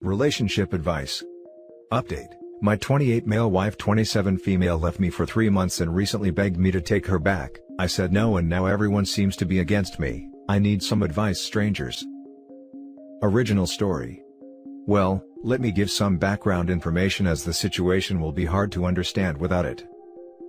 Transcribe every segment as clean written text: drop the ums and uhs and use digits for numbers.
Relationship advice. Update. My 28 male wife 27 female left me for 3 months and recently begged me to take her back. I said no and now everyone seems to be against me. I need some advice, strangers. Original story. Well, let me give some background information as the situation will be hard to understand without it.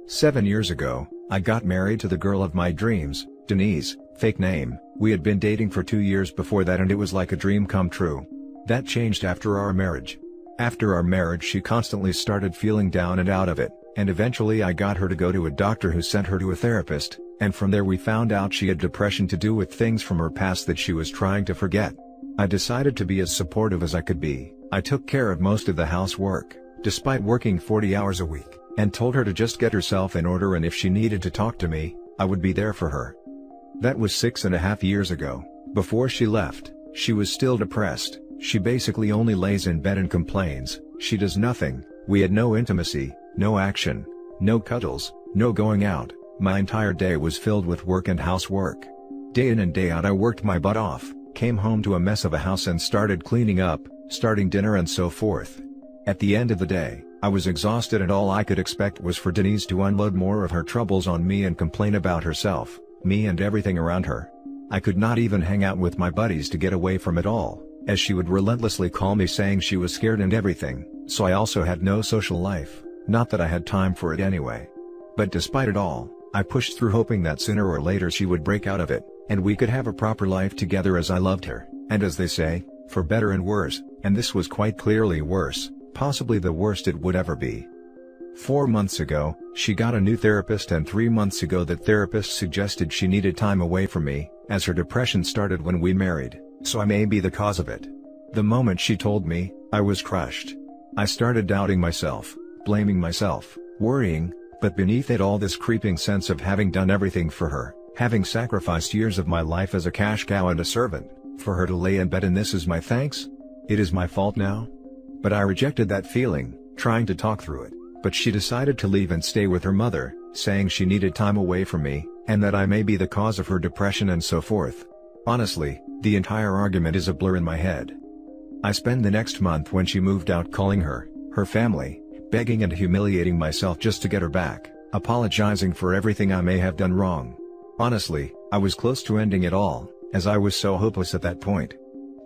7 years ago, I got married to the girl of my dreams, Denise, fake name. We had been dating for 2 years before that and it was like a dream come true. That changed after our marriage. After our marriage she constantly started feeling down and out of it, and eventually I got her to go to a doctor who sent her to a therapist, and from there we found out she had depression to do with things from her past that she was trying to forget. I decided to be as supportive as I could be. I took care of most of the housework, despite working 40 hours a week, and told her to just get herself in order and if she needed to talk to me, I would be there for her. That was 6.5 years ago. Before she left, she was still depressed. She basically only lays in bed and complains. She does nothing. We had no intimacy, no action, no cuddles, no going out. My entire day was filled with work and housework. Day in and day out I worked my butt off, came home to a mess of a house and started cleaning up, starting dinner and so forth. At the end of the day, I was exhausted and all I could expect was for Denise to unload more of her troubles on me and complain about herself, me and everything around her. I could not even hang out with my buddies to get away from it all, as she would relentlessly call me saying she was scared and everything, so I also had no social life, not that I had time for it anyway. But despite it all, I pushed through hoping that sooner or later she would break out of it, and we could have a proper life together as I loved her, and as they say, for better and worse, and this was quite clearly worse, possibly the worst it would ever be. 4 months ago, she got a new therapist and 3 months ago that therapist suggested she needed time away from me, as her depression started when we married. So I may be the cause of it. The moment she told me, I was crushed. I started doubting myself, blaming myself, worrying, but beneath it all this creeping sense of having done everything for her, having sacrificed years of my life as a cash cow and a servant, for her to lay in bed and this is my thanks? It is my fault now? But I rejected that feeling, trying to talk through it, but she decided to leave and stay with her mother, saying she needed time away from me, and that I may be the cause of her depression and so forth. Honestly, the entire argument is a blur in my head. I spend the next month when she moved out calling her family, begging and humiliating myself just to get her back, apologizing for everything I may have done wrong. Honestly, I was close to ending it all, as I was so hopeless at that point.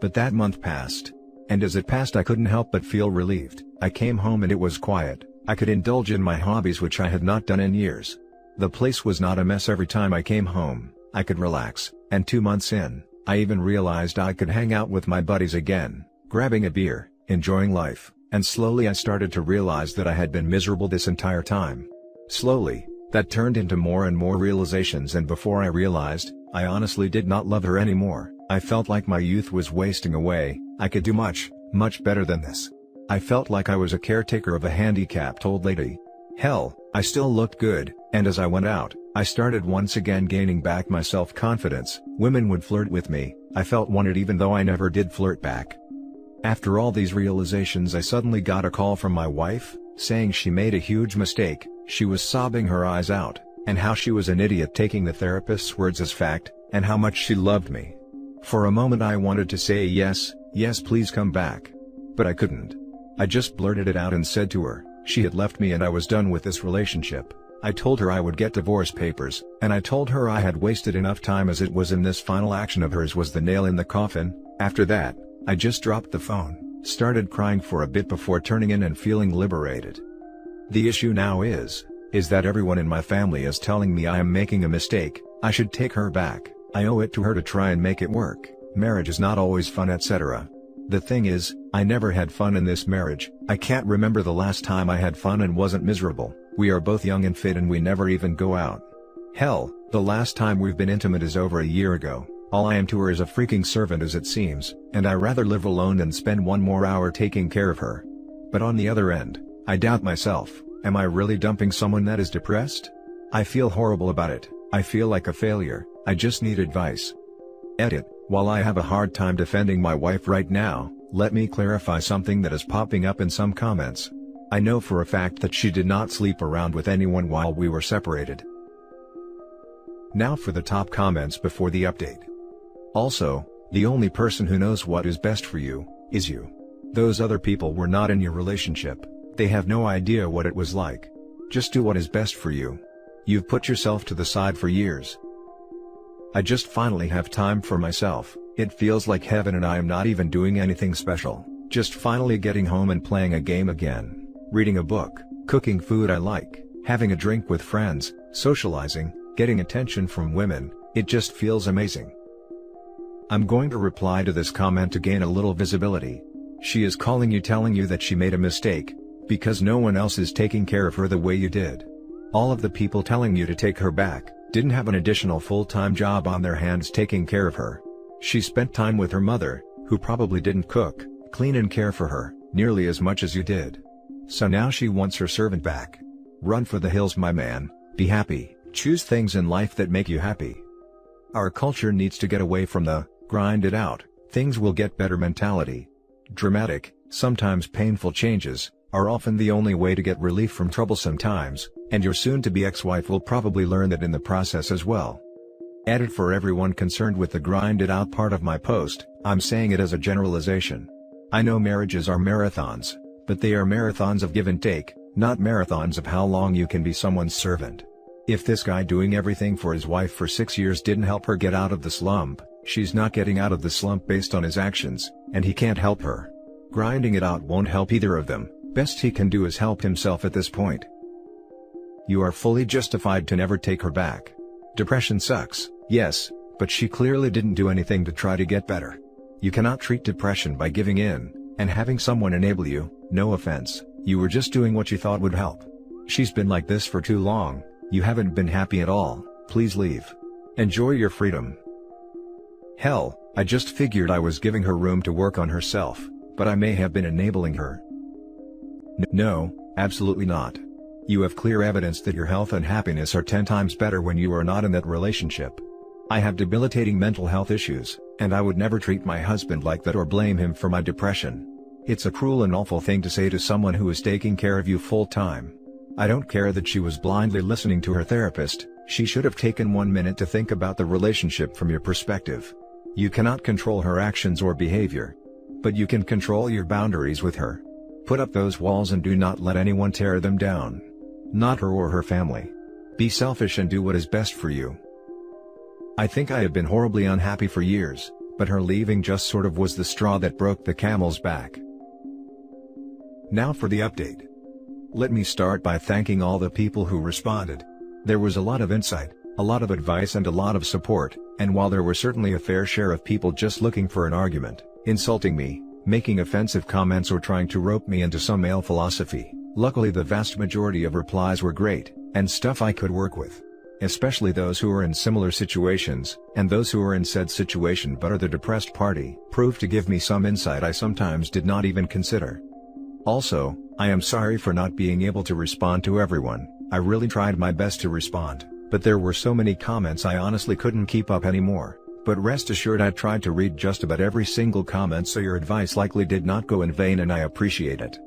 But that month passed. And as it passed I couldn't help but feel relieved. I came home and it was quiet. I could indulge in my hobbies which I had not done in years. The place was not a mess every time I came home. I could relax, and 2 months in, I even realized I could hang out with my buddies again, grabbing a beer, enjoying life, and slowly I started to realize that I had been miserable this entire time. Slowly, that turned into more and more realizations and before I realized, I honestly did not love her anymore. I felt like my youth was wasting away. I could do much, much better than this. I felt like I was a caretaker of a handicapped old lady. Hell, I still looked good, and as I went out, I started once again gaining back my self-confidence. Women would flirt with me, I felt wanted even though I never did flirt back. After all these realizations I suddenly got a call from my wife, saying she made a huge mistake. She was sobbing her eyes out, and how she was an idiot taking the therapist's words as fact, and how much she loved me. For a moment I wanted to say yes, please come back. But I couldn't. I just blurted it out and said to her, she had left me and I was done with this relationship. I told her I would get divorce papers, and I told her I had wasted enough time as it was in this final action of hers was the nail in the coffin. After that, I just dropped the phone, started crying for a bit before turning in and feeling liberated. The issue now is that everyone in my family is telling me I am making a mistake, I should take her back, I owe it to her to try and make it work, marriage is not always fun etc. The thing is, I never had fun in this marriage. I can't remember the last time I had fun and wasn't miserable. We are both young and fit and we never even go out. Hell, the last time we've been intimate is over a year ago. All I am to her is a freaking servant as it seems, and I rather live alone than spend one more hour taking care of her. But on the other end, I doubt myself. Am I really dumping someone that is depressed? I feel horrible about it. I feel like a failure. I just need advice. Edit. While I have a hard time defending my wife right now, let me clarify something that is popping up in some comments. I know for a fact that she did not sleep around with anyone while we were separated. Now for the top comments before the update. Also, the only person who knows what is best for you is you. Those other people were not in your relationship. They have no idea what it was like. Just do what is best for you. You've put yourself to the side for years. I just finally have time for myself. It feels like heaven and I am not even doing anything special. Just finally getting home and playing a game again. Reading a book, cooking food I like, having a drink with friends, socializing, getting attention from women. It just feels amazing. I'm going to reply to this comment to gain a little visibility. She is calling you, telling you that she made a mistake, because no one else is taking care of her the way you did. All of the people telling you to take her back, didn't have an additional full-time job on their hands taking care of her. She spent time with her mother, who probably didn't cook, clean and care for her, nearly as much as you did. So now she wants her servant back. Run for the hills, my man, be happy, choose things in life that make you happy. Our culture needs to get away from the, grind it out, things will get better mentality. Dramatic, sometimes painful changes, are often the only way to get relief from troublesome times, and your soon-to-be ex-wife will probably learn that in the process as well. Added for everyone concerned with the grind it out part of my post, I'm saying it as a generalization. I know marriages are marathons, but they are marathons of give and take, not marathons of how long you can be someone's servant. If this guy doing everything for his wife for 6 years didn't help her get out of the slump, she's not getting out of the slump based on his actions, and he can't help her. Grinding it out won't help either of them. Best he can do is help himself at this point. You are fully justified to never take her back. Depression sucks, yes, but she clearly didn't do anything to try to get better. You cannot treat depression by giving in, and having someone enable you. No offense, you were just doing what you thought would help. She's been like this for too long, you haven't been happy at all, please leave. Enjoy your freedom. Hell, I just figured I was giving her room to work on herself, but I may have been enabling her. No, absolutely not. You have clear evidence that your health and happiness are 10 times better when you are not in that relationship. I have debilitating mental health issues, and I would never treat my husband like that or blame him for my depression. It's a cruel and awful thing to say to someone who is taking care of you full time. I don't care that she was blindly listening to her therapist, she should have taken 1 minute to think about the relationship from your perspective. You cannot control her actions or behavior. But you can control your boundaries with her. Put up those walls and do not let anyone tear them down. Not her or her family. Be selfish and do what is best for you. I think I have been horribly unhappy for years, but her leaving just sort of was the straw that broke the camel's back. Now for the update. Let me start by thanking all the people who responded. There was a lot of insight, a lot of advice and a lot of support, and while there were certainly a fair share of people just looking for an argument, insulting me, making offensive comments or trying to rope me into some male philosophy, luckily the vast majority of replies were great, and stuff I could work with. Especially those who are in similar situations, and those who are in said situation but are the depressed party, proved to give me some insight I sometimes did not even consider. Also, I am sorry for not being able to respond to everyone. I really tried my best to respond, but there were so many comments I honestly couldn't keep up anymore. But rest assured I tried to read just about every single comment, so your advice likely did not go in vain and I appreciate it.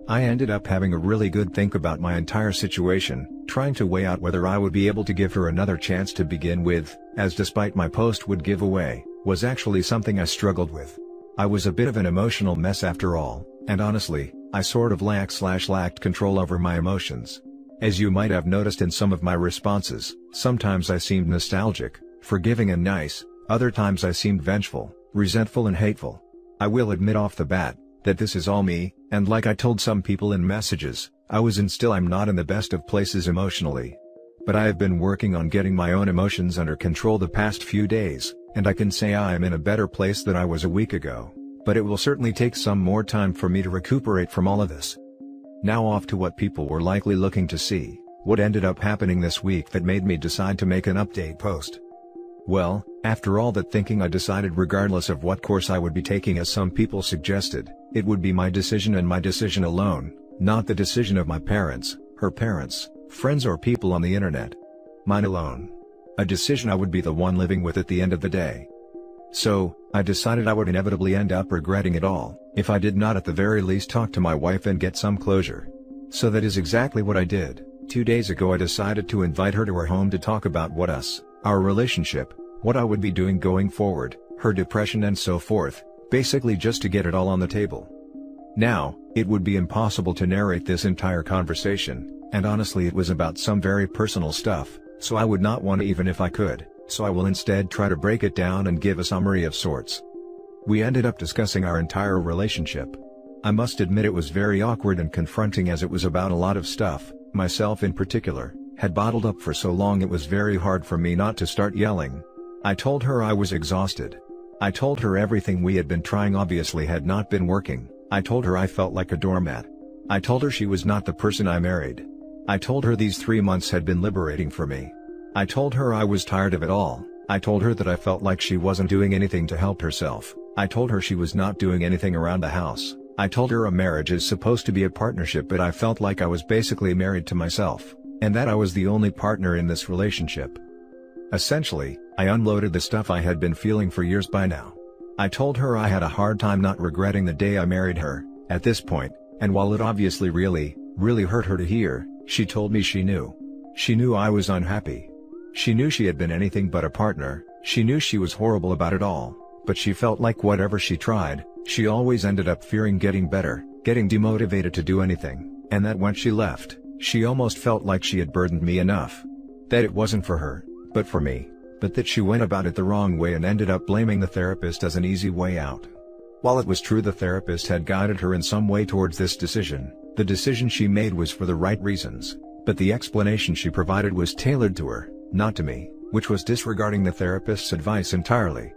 I ended up having a really good think about my entire situation, trying to weigh out whether I would be able to give her another chance to begin with, as despite my post would give away, was actually something I struggled with. I was a bit of an emotional mess after all, and honestly, I sort of lacked control over my emotions. As you might have noticed in some of my responses, sometimes I seemed nostalgic, forgiving and nice, other times I seemed vengeful, resentful and hateful. I will admit off the bat, that this is all me, and like I told some people in messages, I was and still I'm not in the best of places emotionally. But I have been working on getting my own emotions under control the past few days, and I can say I am in a better place than I was a week ago. But it will certainly take some more time for me to recuperate from all of this. Now off to what people were likely looking to see, what ended up happening this week that made me decide to make an update post. Well, after all that thinking, I decided regardless of what course I would be taking, as some people suggested, it would be my decision and my decision alone, not the decision of my parents, her parents, friends or people on the internet. Mine alone. A decision I would be the one living with at the end of the day. So, I decided I would inevitably end up regretting it all, if I did not at the very least talk to my wife and get some closure. So that is exactly what I did. 2 days ago I decided to invite her to our home to talk about our relationship, what I would be doing going forward, her depression and so forth, basically just to get it all on the table. Now, it would be impossible to narrate this entire conversation, and honestly it was about some very personal stuff, so I would not want to even if I could, so I will instead try to break it down and give a summary of sorts. We ended up discussing our entire relationship. I must admit it was very awkward and confronting as it was about a lot of stuff, myself in particular, had bottled up for so long it was very hard for me not to start yelling. I told her I was exhausted. I told her everything we had been trying obviously had not been working. I told her I felt like a doormat. I told her she was not the person I married. I told her these 3 months had been liberating for me. I told her I was tired of it all. I told her that I felt like she wasn't doing anything to help herself. I told her she was not doing anything around the house. I told her a marriage is supposed to be a partnership, but I felt like I was basically married to myself, and that I was the only partner in this relationship. Essentially, I unloaded the stuff I had been feeling for years by now. I told her I had a hard time not regretting the day I married her, at this point, and while it obviously really hurt her to hear, she told me she knew. She knew I was unhappy. She knew she had been anything but a partner, she knew she was horrible about it all, but she felt like whatever she tried, she always ended up fearing getting better, getting demotivated to do anything, and that when she left, she almost felt like she had burdened me enough. That it wasn't for her, but for me, but that she went about it the wrong way and ended up blaming the therapist as an easy way out. While it was true the therapist had guided her in some way towards this decision, the decision she made was for the right reasons, but the explanation she provided was tailored to her, not to me, which was disregarding the therapist's advice entirely.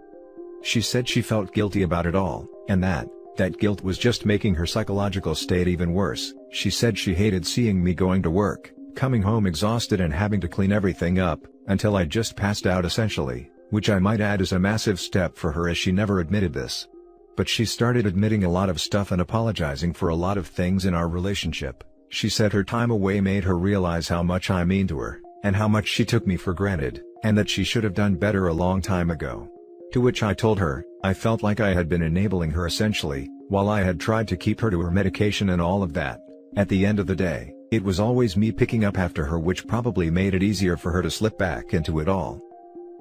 She said she felt guilty about it all, and that guilt was just making her psychological state even worse. She said she hated seeing me going to work, coming home exhausted and having to clean everything up, until I just passed out essentially, which I might add is a massive step for her as she never admitted this. But she started admitting a lot of stuff and apologizing for a lot of things in our relationship. She said her time away made her realize how much I mean to her, and how much she took me for granted, and that she should have done better a long time ago. To which I told her, I felt like I had been enabling her essentially, while I had tried to keep her to her medication and all of that. At the end of the day, it was always me picking up after her, which probably made it easier for her to slip back into it all.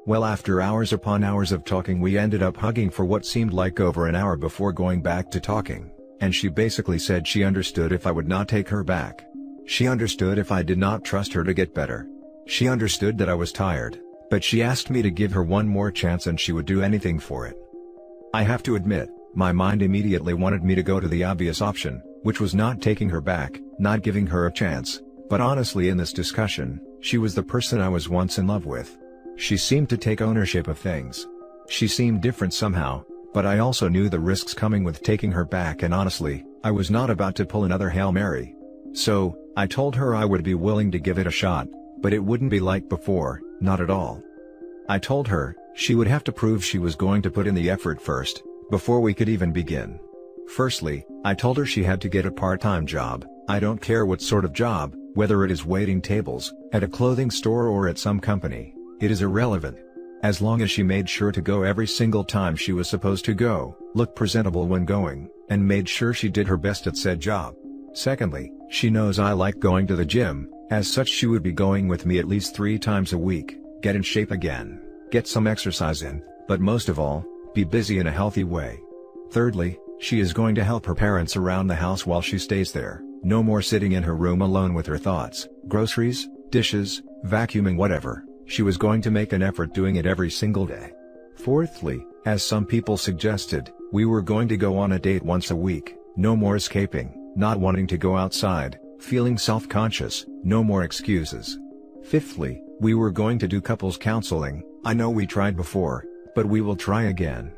Well, after hours upon hours of talking, we ended up hugging for what seemed like over an hour before going back to talking, and she basically said she understood if I would not take her back. She understood if I did not trust her to get better. She understood that I was tired, but she asked me to give her one more chance and she would do anything for it. I have to admit, my mind immediately wanted me to go to the obvious option, which was not taking her back, not giving her a chance, but honestly in this discussion, she was the person I was once in love with. She seemed to take ownership of things. She seemed different somehow, but I also knew the risks coming with taking her back, and honestly, I was not about to pull another Hail Mary. So, I told her I would be willing to give it a shot, but it wouldn't be like before, not at all. I told her, she would have to prove she was going to put in the effort first, before we could even begin. Firstly, I told her she had to get a part-time job. I don't care what sort of job, whether it is waiting tables, at a clothing store or at some company, it is irrelevant. As long as she made sure to go every single time she was supposed to go, look presentable when going, and made sure she did her best at said job. Secondly, she knows I like going to the gym, as such she would be going with me at least 3 times a week, get in shape again, get some exercise in, but most of all, be busy in a healthy way. Thirdly, she is going to help her parents around the house while she stays there, no more sitting in her room alone with her thoughts, groceries, dishes, vacuuming, whatever. She was going to make an effort doing it every single day. Fourthly, as some people suggested, we were going to go on a date once a week, no more escaping, not wanting to go outside, feeling self-conscious, no more excuses. Fifthly, we were going to do couples counseling. I know we tried before, but we will try again.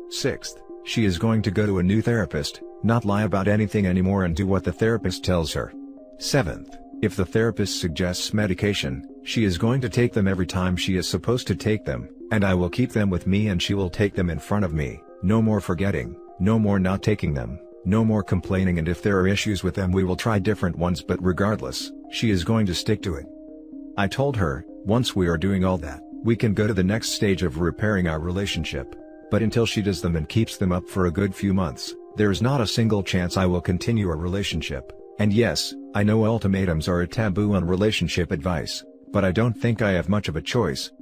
Sixth, she is going to go to a new therapist, not lie about anything anymore and do what the therapist tells her. Seventh, if the therapist suggests medication, she is going to take them every time she is supposed to take them, and I will keep them with me and she will take them in front of me, no more forgetting, no more not taking them, no more complaining, and if there are issues with them we will try different ones, but regardless, she is going to stick to it. I told her, once we are doing all that, we can go to the next stage of repairing our relationship, but until she does them and keeps them up for a good few months, there is not a single chance I will continue a relationship. And yes, I know ultimatums are a taboo on relationship advice, but I don't think I have much of a choice.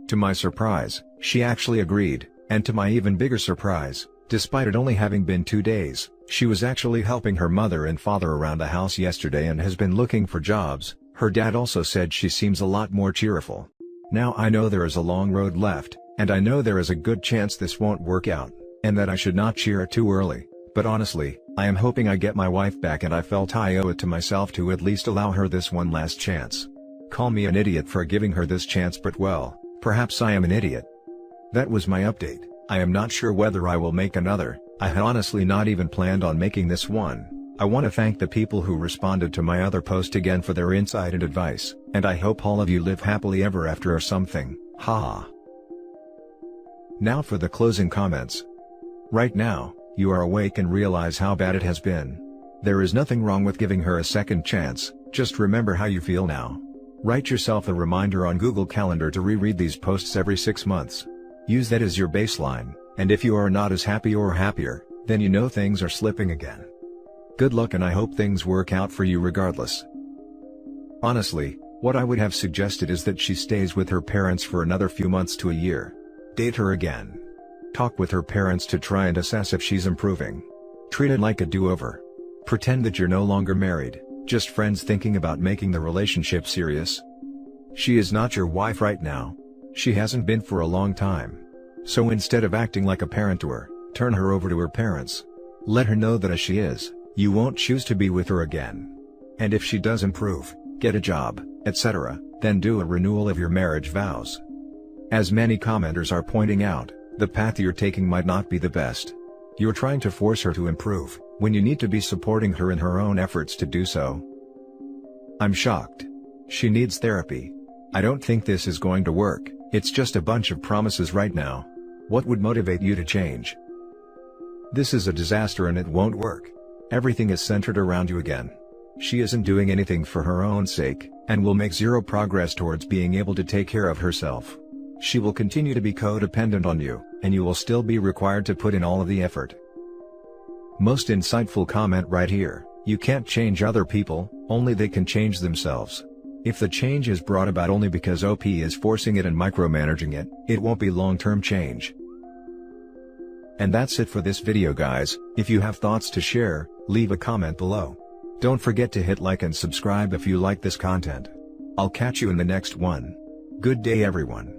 To my surprise, she actually agreed, and to my even bigger surprise, Despite it only having been 2 days, she was actually helping her mother and father around the house yesterday and has been looking for jobs. Her dad also said she seems a lot more cheerful. Now I know there is a long road left, and I know there is a good chance this won't work out, and that I should not cheer it too early, but honestly, I am hoping I get my wife back, and I felt I owe it to myself to at least allow her this one last chance. Call me an idiot for giving her this chance, but well, perhaps I am an idiot. That was my update. I am not sure whether I will make another. I had honestly not even planned on making this one. I want to thank the people who responded to my other post again for their insight and advice, and I hope all of you live happily ever after or something, haha. Now for the closing comments. Right now, you are awake and realize how bad it has been. There is nothing wrong with giving her a second chance, just remember how you feel now. Write yourself a reminder on Google Calendar to reread these posts every 6 months. Use that as your baseline, and if you are not as happy or happier, then you know things are slipping again. Good luck, and I hope things work out for you regardless. Honestly, what I would have suggested is that she stays with her parents for another few months to a year. Date her again. Talk with her parents to try and assess if she's improving. Treat it like a do-over. Pretend that you're no longer married, just friends thinking about making the relationship serious. She is not your wife right now. She hasn't been for a long time. So instead of acting like a parent to her, turn her over to her parents. Let her know that as she is, you won't choose to be with her again. And if she does improve, get a job, etc., then do a renewal of your marriage vows. As many commenters are pointing out, the path you're taking might not be the best. You're trying to force her to improve, when you need to be supporting her in her own efforts to do so. I'm shocked. She needs therapy. I don't think this is going to work. It's just a bunch of promises right now. What would motivate you to change? This is a disaster and it won't work. Everything is centered around you again. She isn't doing anything for her own sake, and will make zero progress towards being able to take care of herself. She will continue to be codependent on you, and you will still be required to put in all of the effort. Most insightful comment right here: you can't change other people, only they can change themselves. If the change is brought about only because OP is forcing it and micromanaging it, it won't be long-term change. And that's it for this video, guys. If you have thoughts to share, leave a comment below. Don't forget to hit like and subscribe if you like this content. I'll catch you in the next one. Good day, everyone.